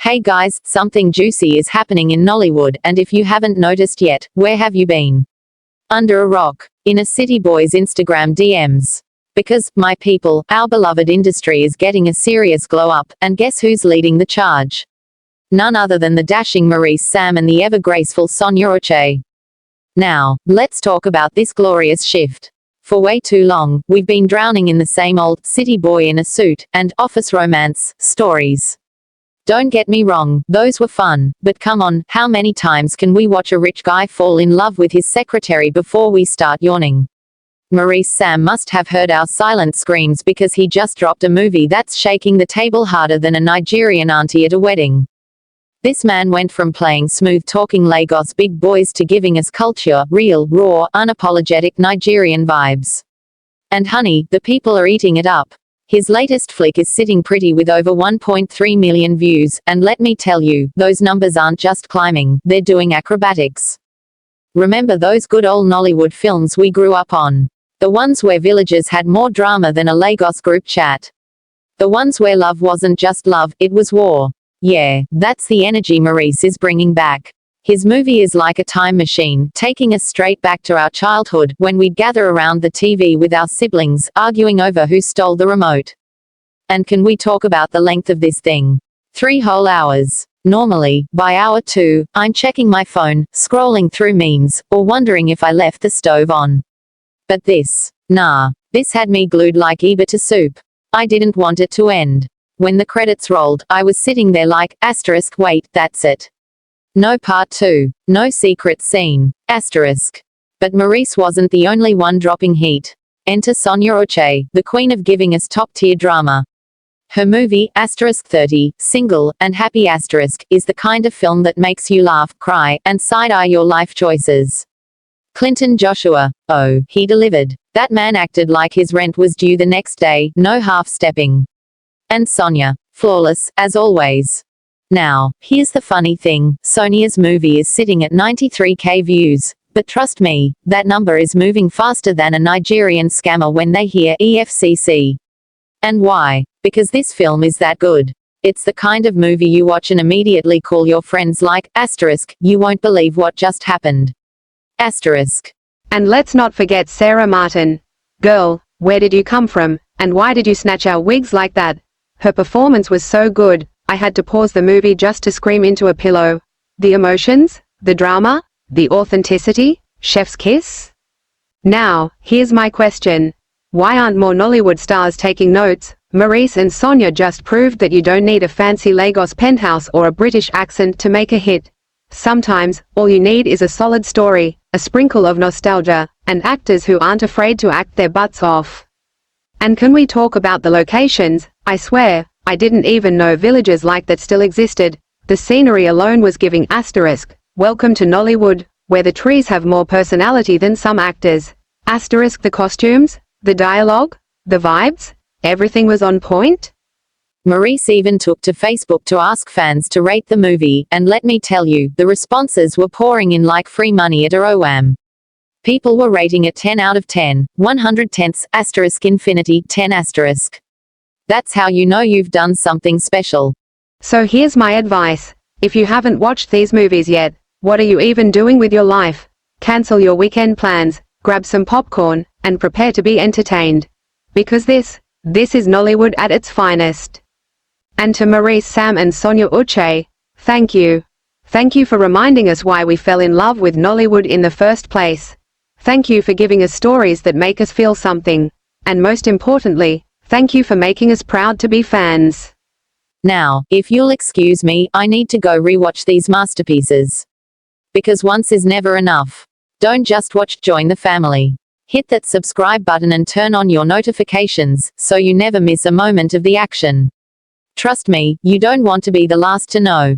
Hey guys, something juicy is happening in Nollywood, and if you haven't noticed yet, where have you been? Under a rock. In a city boy's Instagram DMs. Because, my people, our beloved industry is getting a serious glow up, and guess who's leading the charge? None other than the dashing Maurice Sam and the ever-graceful Sonia Uche. Now, let's talk about this glorious shift. For way too long, we've been drowning in the same old, city boy in a suit, and office romance stories. Don't get me wrong, those were fun, but come on, how many times can we watch a rich guy fall in love with his secretary before we start yawning? Maurice Sam must have heard our silent screams because he just dropped a movie that's shaking the table harder than a Nigerian auntie at a wedding. This man went from playing smooth-talking Lagos big boys to giving us culture, real, raw, unapologetic Nigerian vibes. And honey, the people are eating it up. His latest flick is sitting pretty with over 1.3 million views, and let me tell you, those numbers aren't just climbing, they're doing acrobatics. Remember those good old Nollywood films we grew up on? The ones where villages had more drama than a Lagos group chat. The ones where love wasn't just love, it was war. Yeah, that's the energy Maurice is bringing back. His movie is like a time machine, taking us straight back to our childhood, when we'd gather around the TV with our siblings, arguing over who stole the remote. And can we talk about the length of this thing? 3 whole hours. Normally, by hour 2, I'm checking my phone, scrolling through memes, or wondering if I left the stove on. But this had me glued like Eba to soup. I didn't want it to end. When the credits rolled, I was sitting there like, asterisk, wait, that's it. No part 2. No secret scene. Asterisk. But Maurice wasn't the only one dropping heat. Enter Sonia Uche, the queen of giving us top-tier drama. Her movie, asterisk 30, Single, and Happy asterisk, is the kind of film that makes you laugh, cry, and side-eye your life choices. Clinton Joshua. Oh, he delivered. That man acted like his rent was due the next day, no half-stepping. And Sonia. Flawless, as always. Now, here's the funny thing, Sonia's movie is sitting at 93k views, but trust me, that number is moving faster than a Nigerian scammer when they hear EFCC. And why? Because this film is that good. It's the kind of movie you watch and immediately call your friends like, asterisk, you won't believe what just happened. Asterisk. And let's not forget Sarah Martin. Girl, where did you come from, and why did you snatch our wigs like that? Her performance was so good, I had to pause the movie just to scream into a pillow. The emotions, the drama, the authenticity, chef's kiss? Now, here's my question. Why aren't more Nollywood stars taking notes? Maurice and Sonia just proved that you don't need a fancy Lagos penthouse or a British accent to make a hit. Sometimes, all you need is a solid story, a sprinkle of nostalgia, and actors who aren't afraid to act their butts off. And can we talk about the locations? I swear, I didn't even know villages like that still existed. The scenery alone was giving asterisk. Welcome to Nollywood, where the trees have more personality than some actors. Asterisk the costumes, the dialogue, the vibes, everything was on point. Maurice even took to Facebook to ask fans to rate the movie, and let me tell you, the responses were pouring in like free money at a OAM. People were rating it 10 out of 10, 100 tenths, asterisk infinity, 10 asterisk. That's how you know you've done something special. So here's my advice. If you haven't watched these movies yet, what are you even doing with your life? Cancel your weekend plans, grab some popcorn, and prepare to be entertained. Because this is Nollywood at its finest. And to Maurice Sam and Sonia Uche, thank you. Thank you for reminding us why we fell in love with Nollywood in the first place. Thank you for giving us stories that make us feel something. And most importantly, thank you for making us proud to be fans. Now, if you'll excuse me, I need to go rewatch these masterpieces. Because once is never enough. Don't just watch, join the family. Hit that subscribe button and turn on your notifications, so you never miss a moment of the action. Trust me, you don't want to be the last to know.